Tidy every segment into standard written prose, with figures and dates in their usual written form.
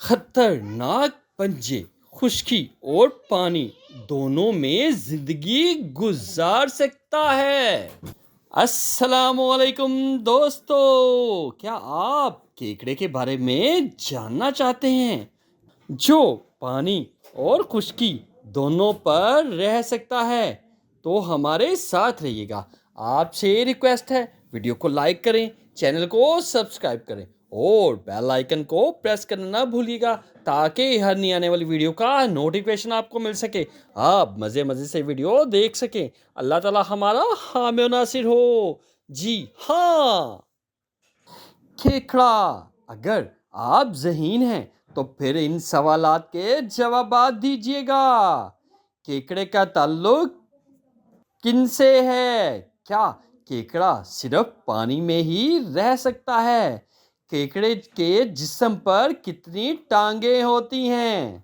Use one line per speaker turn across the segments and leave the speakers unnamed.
خطرناک پنجے خشکی اور پانی دونوں میں زندگی گزار سکتا ہے۔ السلام علیکم دوستو، کیا آپ کیکڑے کے بارے میں جاننا چاہتے ہیں جو پانی اور خشکی دونوں پر رہ سکتا ہے؟ تو ہمارے ساتھ رہیے گا۔ آپ سے ریکویسٹ ہے، ویڈیو کو لائک کریں، چینل کو سبسکرائب کریں اور بیل آئیکن کو پریس کرنا نہ بھولیے گا تاکہ ہر نئی آنے والی ویڈیو کا نوٹیفیکیشن آپ کو مل سکے، آپ مزے سے ویڈیو دیکھ سکیں۔ اللہ تعالی ہمارا حامی و ناصر ہو۔ جی ہاں، کیکڑا۔ اگر آپ ذہین ہیں تو پھر ان سوالات کے جوابات دیجیے گا۔ کیکڑے کا تعلق کن سے ہے؟ کیا کیکڑا صرف پانی میں ہی رہ سکتا ہے؟ کیکڑے کے جسم پر کتنی ٹانگیں ہوتی ہیں؟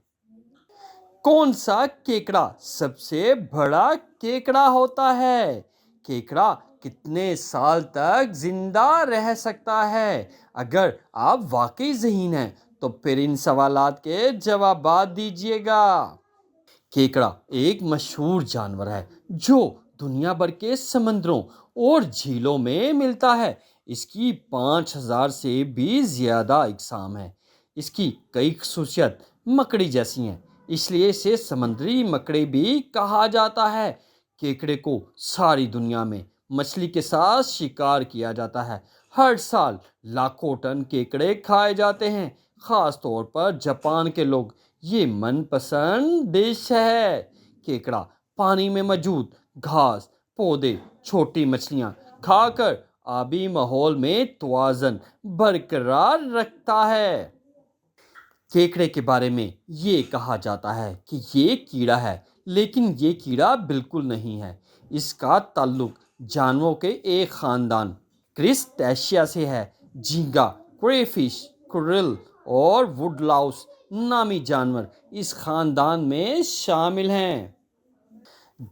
کون سا کیکڑا سب سے بڑا کیکڑا ہوتا ہے؟ کیکڑا کتنے سال تک زندہ رہ سکتا ہے؟ اگر آپ واقعی ذہین ہیں تو پھر ان سوالات کے جوابات دیجیے گا۔ کیکڑا ایک مشہور جانور ہے جو دنیا بھر کے سمندروں اور جھیلوں میں ملتا ہے۔ اس کی 5000 سے بھی زیادہ اقسام ہیں۔ اس کی کئی خصوصیت مکڑی جیسی ہیں، اس لیے اسے سمندری مکڑی بھی کہا جاتا ہے۔ کیکڑے کو ساری دنیا میں مچھلی کے ساتھ شکار کیا جاتا ہے۔ ہر سال لاکھوں ٹن کیکڑے کھائے جاتے ہیں، خاص طور پر جاپان کے لوگ یہ من پسند ڈش ہے۔ کیکڑا پانی میں موجود گھاس، پودے، چھوٹی مچھلیاں کھا کر آبی ماحول میں توازن برقرار رکھتا ہے۔ کیکڑے کے بارے میں یہ کہا جاتا ہے کہ یہ کیڑا ہے، لیکن یہ کیڑا بالکل نہیں ہے۔ اس کا تعلق جانوروں کے ایک خاندان کرسٹیشیا سے ہے۔ جھینگا، کری فش، کوریل اور ووڈ لاؤس نامی جانور اس خاندان میں شامل ہیں۔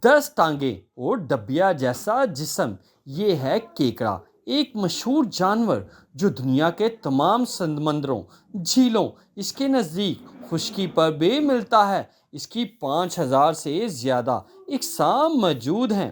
10 ٹانگیں اور ڈبیا جیسا جسم، یہ ہے کیکڑا، ایک مشہور جانور جو دنیا کے تمام سمندروں، جھیلوں، اس کے نزدیک خشکی پر بھی ملتا ہے۔ اس کی 5000 سے زیادہ اقسام موجود ہیں۔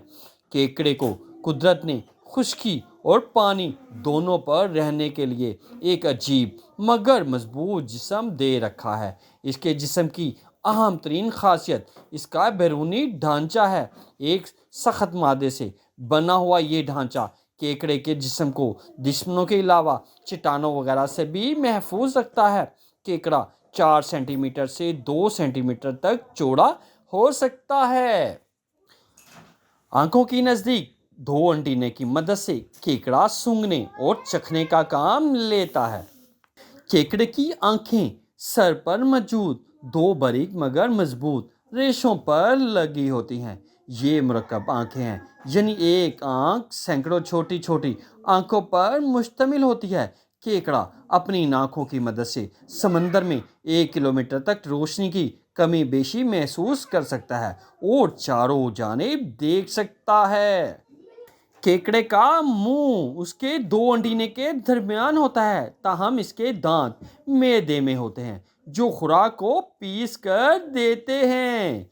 کیکڑے کو قدرت نے خشکی اور پانی دونوں پر رہنے کے لیے ایک عجیب مگر مضبوط جسم دے رکھا ہے۔ اس کے جسم کی اہم ترین خاصیت اس کا بیرونی ڈھانچہ ہے۔ ایک سخت مادے سے بنا ہوا یہ ڈھانچہ کیکڑے کے جسم کو دشمنوں کے علاوہ چٹانوں وغیرہ سے بھی محفوظ رکھتا ہے۔ کیکڑا 4 سینٹی میٹر سے 2 سینٹی میٹر تک چوڑا ہو سکتا ہے۔ آنکھوں کی نزدیک 2 انٹینے کی مدد سے کیکڑا سونگھنے اور چکھنے کا کام لیتا ہے۔ کیکڑے کی آنکھیں سر پر موجود 2 باریک مگر مضبوط ریشوں پر لگی ہوتی ہیں۔ یہ مرکب آنکھیں ہیں، یعنی ایک آنکھ سینکڑوں چھوٹی چھوٹی آنکھوں پر مشتمل ہوتی ہے۔ کیکڑا اپنی ان آنکھوں کی مدد سے سمندر میں 1 کلومیٹر تک روشنی کی کمی بیشی محسوس کر سکتا ہے اور چاروں جانب دیکھ سکتا ہے۔ کیکڑے کا منہ اس کے 2 انٹینے کے درمیان ہوتا ہے، تاہم اس کے دانت معدے میں ہوتے ہیں جو خوراک کو پیس کر دیتے ہیں۔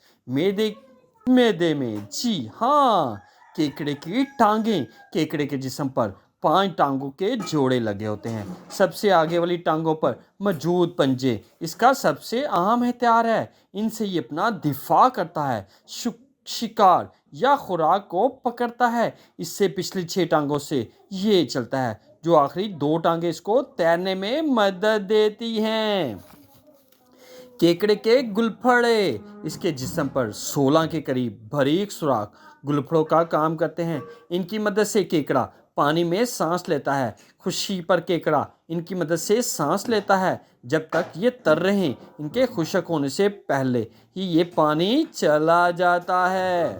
معدے میں، جی ہاں۔ کیکڑے کی ٹانگیں، کیکڑے کے جسم پر 5 ٹانگوں کے جوڑے لگے ہوتے ہیں۔ سب سے آگے والی ٹانگوں پر موجود پنجے اس کا سب سے اہم ہتھیار ہے۔ ان سے یہ اپنا دفاع کرتا ہے، شکار یا خوراک کو پکڑتا ہے۔ اس سے پچھلی 6 ٹانگوں سے یہ چلتا ہے، جو آخری 2 ٹانگیں اس کو تیرنے میں مدد دیتی ہیں۔ کیکڑے کے گلپھڑے، اس کے جسم پر 16 کے قریب باریک سوراخ گلپھڑوں کا کام کرتے ہیں۔ ان کی مدد سے کیکڑا پانی میں سانس لیتا ہے۔ خشکی پر کیکڑا ان کی مدد سے سانس لیتا ہے جب تک یہ تر رہیں۔ ان کے خشک ہونے سے پہلے ہی یہ پانی چلا جاتا ہے۔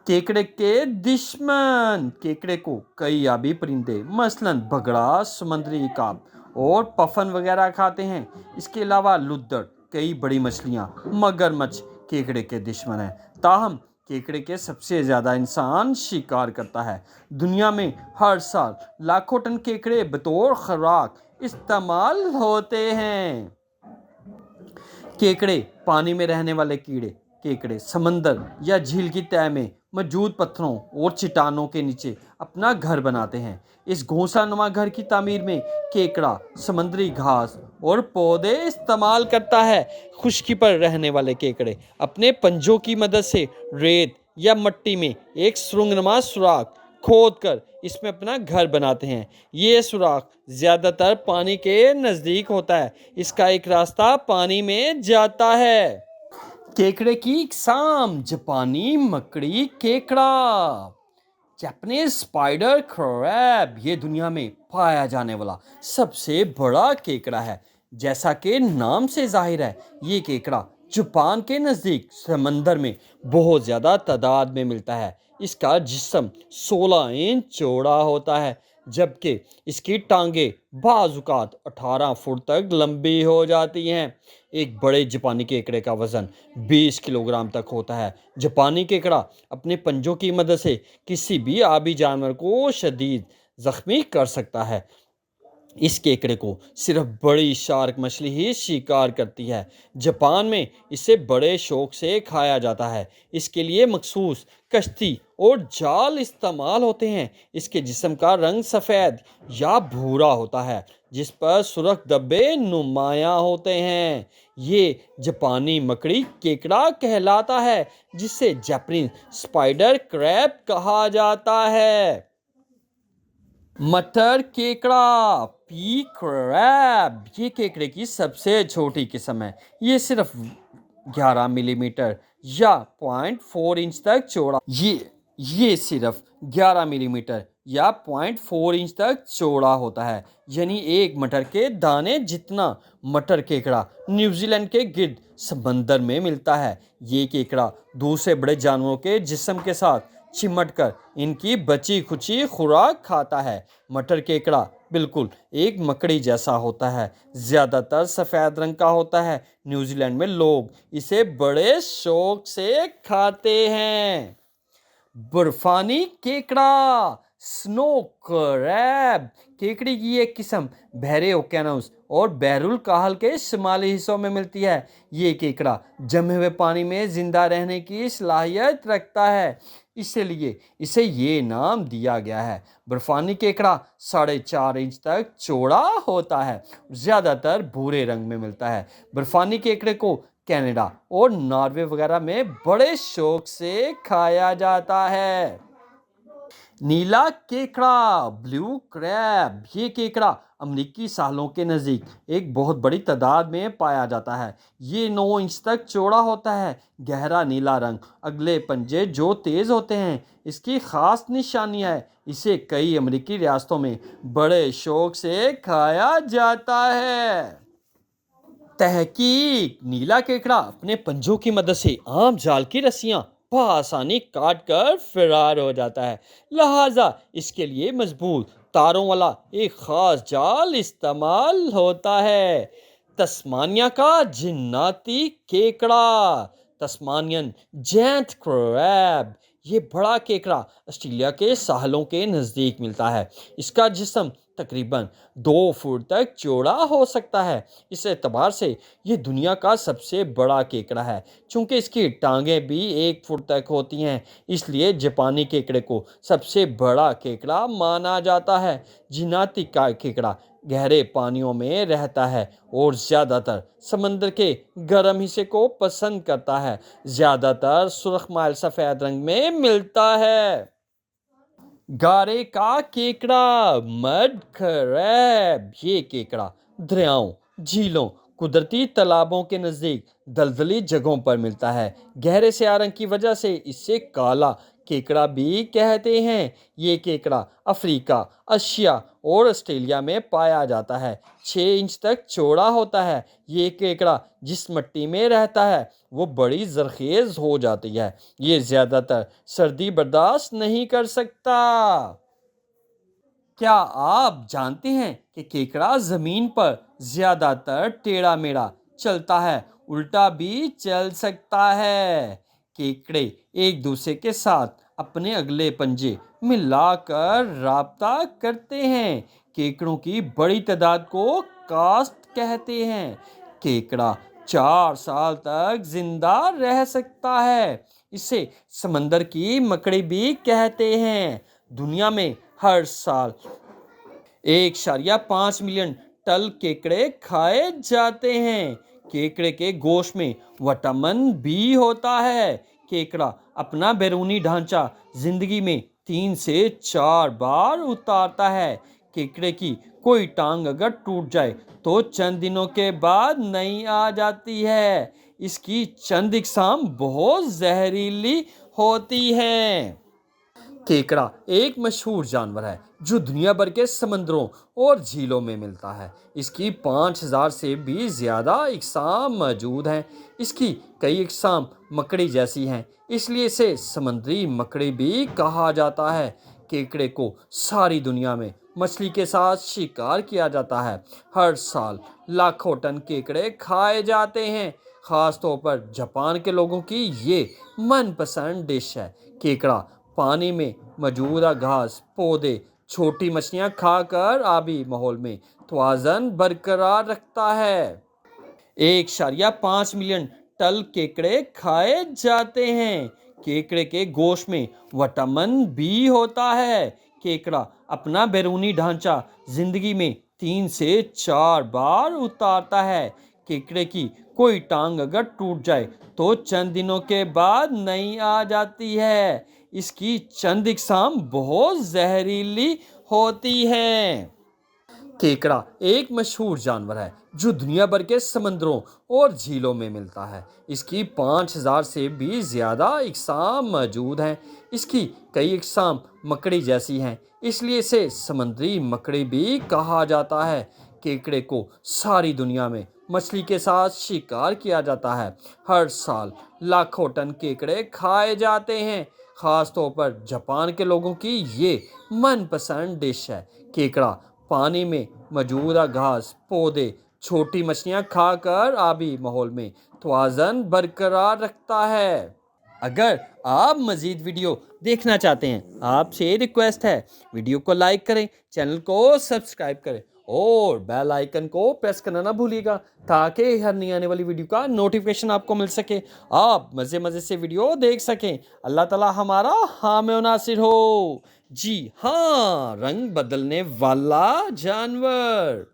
کیکڑے کے دشمن، کیکڑے کو کئی آبی پرندے مثلاً بگڑا، سمندری عقاب اور پفن وغیرہ کھاتے ہیں۔ اس کے علاوہ لدڑ، کئی بڑی مچھلیاں، مگرمچھ کیکڑے کے دشمن ہیں۔ تاہم کیکڑے کے سب سے زیادہ انسان شکار کرتا ہے۔ دنیا میں ہر سال لاکھوں ٹن کیکڑے بطور خوراک استعمال ہوتے ہیں۔ کیکڑے پانی میں رہنے والے کیڑے کیکڑے سمندر یا جھیل کی تہہ میں موجود پتھروں اور چٹانوں کے نیچے اپنا گھر بناتے ہیں۔ اس گھونسلہ نما گھر کی تعمیر میں کیکڑا سمندری گھاس اور پودے استعمال کرتا ہے۔ خشکی پر رہنے والے کیکڑے اپنے پنجوں کی مدد سے ریت یا مٹی میں ایک سرنگ نما سوراخ کھود کر اس میں اپنا گھر بناتے ہیں۔ یہ سوراخ زیادہ تر پانی کے نزدیک ہوتا ہے، اس کا ایک راستہ پانی میں جاتا ہے۔ کیکڑے کی اقسام: جاپانی مکڑی کیکڑا، جاپنیز اسپائڈر کریب، یہ دنیا میں پایا جانے والا سب سے بڑا کیکڑا ہے۔ جیسا کہ نام سے ظاہر ہے، یہ کیکڑا جاپان کے نزدیک سمندر میں بہت زیادہ تعداد میں ملتا ہے۔ اس کا جسم 16 انچ چوڑا ہوتا ہے، جبکہ اس کی ٹانگیں بعض اوقات 18 فٹ تک لمبی ہو جاتی ہیں۔ ایک بڑے جاپانی کیکڑے کا وزن 20 کلو گرام تک ہوتا ہے۔ جاپانی کیکڑا اپنے پنجوں کی مدد سے کسی بھی آبی جانور کو شدید زخمی کر سکتا ہے۔ اس کیکڑے کو صرف بڑی شارک مچھلی ہی شکار کرتی ہے۔ جاپان میں اسے بڑے شوق سے کھایا جاتا ہے۔ اس کے لیے مخصوص کشتی اور جال استعمال ہوتے ہیں۔ اس کے جسم کا رنگ سفید یا بھورا ہوتا ہے، جس پر سرخ دھبے نمایاں ہوتے ہیں۔ یہ جاپانی مکڑی کیکڑا کہلاتا ہے، جسے جاپنیز اسپائڈر کریب کہا جاتا ہے۔ مٹر کیکڑا، پی کریب، یہ کیکڑے کی سب سے چھوٹی قسم ہے۔ یہ صرف 11 ملی میٹر یا 0.4 انچ تک چوڑا یہ صرف 11 ملی میٹر یا 0.4 انچ تک چوڑا ہوتا ہے، یعنی ایک مٹر کے دانے جتنا۔ مٹر کیکڑا نیوزی لینڈ کے گرد سمندر میں ملتا ہے۔ یہ کیکڑا دوسرے بڑے جانوروں کے جسم کے ساتھ چمٹ کر ان کی بچی کھچی خوراک کھاتا ہے۔ مٹر کیکڑا بالکل ایک مکڑی جیسا ہوتا ہے، زیادہ تر سفید رنگ کا ہوتا ہے۔ نیوزی لینڈ میں لوگ اسے بڑے شوق سے کھاتے ہیں۔ برفانی کیکڑا، سنو کریب، کیکڑے کی ایک قسم بحر اوقیانوس اور بحر الکاہل کے شمالی حصوں میں ملتی ہے۔ یہ کیکڑا جمے ہوئے پانی میں زندہ رہنے کی صلاحیت رکھتا ہے، اسی لیے اسے یہ نام دیا گیا ہے۔ برفانی کیکڑا 4.5 انچ تک چوڑا ہوتا ہے، زیادہ تر بھورے رنگ میں ملتا ہے۔ برفانی کیکڑے کو کینیڈا اور ناروے وغیرہ میں بڑے شوق سے کھایا جاتا ہے۔ نیلا کیکڑا، بلیو کریب، یہ کیکڑا امریکی ساحلوں کے نزدیک ایک بہت بڑی تعداد میں پایا جاتا ہے۔ یہ 9 انچ تک چوڑا ہوتا ہے، گہرا نیلا رنگ، اگلے پنجے جو تیز ہوتے ہیں۔ اس کی خاص نشانی ہے، اسے کئی امریکی ریاستوں میں بڑے شوق سے کھایا جاتا ہے۔ تحقیق: نیلا کیکڑا اپنے پنجوں کی مدد سے عام جال کی رسیاں بآسانی کاٹ کر فرار ہو جاتا ہے، لہٰذا اس کے لیے مضبوط تاروں والا ایک خاص جال استعمال ہوتا ہے۔ تسمانیہ کا جناتی کیکڑا، تسمانین جینٹ کریب، یہ بڑا کیکڑا آسٹریلیا کے ساحلوں کے نزدیک ملتا ہے۔ اس کا جسم تقریباً 2 فٹ تک چوڑا ہو سکتا ہے۔ اس اعتبار سے یہ دنیا کا سب سے بڑا کیکڑا ہے۔ چونکہ اس کی ٹانگیں بھی 1 فٹ تک ہوتی ہیں، اس لیے جاپانی کیکڑے کو سب سے بڑا کیکڑا مانا جاتا ہے۔ جناتی کیکڑا گہرے پانیوں میں رہتا ہے اور زیادہ تر سمندر کے گرم حصے کو پسند کرتا ہے، زیادہ تر سرخ مائل سفید رنگ میں ملتا ہے۔ گارے کا کیکڑا، مڈ کریب، یہ کیکڑا دریاؤں، جھیلوں، قدرتی تالابوں کے نزدیک دلدلی جگہوں پر ملتا ہے۔ گہرے سیاہ رنگ کی وجہ سے اسے کالا کیکڑا بھی کہتے ہیں۔ یہ کیکڑا افریقہ، ایشیا اور آسٹریلیا میں پایا جاتا ہے، 6 انچ تک چوڑا ہوتا ہے۔ یہ کیکڑا جس مٹی میں رہتا ہے وہ بڑی زرخیز ہو جاتی ہے، یہ زیادہ تر سردی برداشت نہیں کر سکتا۔ کیا آپ جانتے ہیں کہ کیکڑا زمین پر زیادہ تر ٹیڑھا میڑھا چلتا ہے، الٹا بھی چل سکتا ہے؟ کیکڑے ایک دوسرے کے ساتھ اپنے اگلے پنجے ملا کر رابطہ کرتے ہیں۔ کیکڑوں کی بڑی تعداد کو کاسٹ کہتے ہیں۔ کیکڑا 4 سال تک زندہ رہ سکتا ہے۔ اسے سمندر کی مکڑی بھی کہتے ہیں۔ دنیا میں ہر سال 1.5 ملین ٹن کیکڑے کھائے جاتے ہیں۔ کیکڑے کے گوشت میں وٹامن بھی ہوتا ہے۔ کیکڑا اپنا بیرونی ڈھانچہ زندگی میں 3 سے 4 بار اتارتا ہے۔ کیکڑے کی کوئی ٹانگ اگر ٹوٹ جائے تو چند دنوں کے بعد نئی آ جاتی ہے۔ اس کی چند اقسام بہت زہریلی ہوتی ہیں۔ کیکڑا ایک مشہور جانور ہے جو دنیا بھر کے سمندروں اور جھیلوں میں ملتا ہے۔ اس کی 5000 سے بھی زیادہ اقسام موجود ہیں۔ اس کی کئی اقسام مکڑی جیسی ہیں، اس لیے اسے سمندری مکڑی بھی کہا جاتا ہے۔ کیکڑے کو ساری دنیا میں مچھلی کے ساتھ شکار کیا جاتا ہے۔ ہر سال لاکھوں ٹن کیکڑے کھائے جاتے ہیں۔ خاص طور پر جاپان کے لوگوں کی یہ من پسند ڈش ہے۔ کیکڑا پانی میں موجودہ گھاس، پودے، چھوٹی مچھلیاں کھا کر آبی ماحول میں توازن برقرار رکھتا ہے۔ 1.5 ملین ٹن کیکڑے کھائے جاتے ہیں۔ کیکڑے کے گوشت میں وٹامن بھی ہوتا ہے۔ کیکڑا اپنا بیرونی ڈھانچہ زندگی میں 3 سے 4 بار اتارتا ہے۔ کیکڑے کی کوئی ٹانگ اگر ٹوٹ جائے تو چند دنوں کے بعد نئی آ جاتی ہے۔ اس کی چند اقسام بہت زہریلی ہوتی ہیں۔ کیکڑا ایک مشہور جانور ہے جو دنیا بھر کے سمندروں اور جھیلوں میں ملتا ہے۔ اس کی 5000 سے بھی زیادہ اقسام موجود ہیں۔ اس کی کئی اقسام مکڑی جیسی ہیں، اس لیے اسے سمندری مکڑی بھی کہا جاتا ہے۔ کیکڑے کو ساری دنیا میں مچھلی کے ساتھ شکار کیا جاتا ہے۔ ہر سال لاکھوں ٹن کیکڑے کھائے جاتے ہیں۔ خاص طور پر جاپان کے لوگوں کی یہ من پسند ڈش ہے۔ کیکڑا پانی میں موجودہ گھاس، پودے، چھوٹی مچھلیاں کھا کر آبی ماحول میں توازن برقرار رکھتا ہے۔ اگر آپ مزید ویڈیو دیکھنا چاہتے ہیں، آپ سے ریکویسٹ ہے ویڈیو کو لائک کریں، چینل کو سبسکرائب کریں اور بیل آئیکن کو پریس کرنا نہ بھولیے گا تاکہ ہر نئی آنے والی ویڈیو کا نوٹیفیکیشن آپ کو مل سکے، آپ مزے سے ویڈیو دیکھ سکیں۔ اللہ تعالی ہمارا حامی و ناصر ہو۔ جی ہاں، رنگ بدلنے والا جانور۔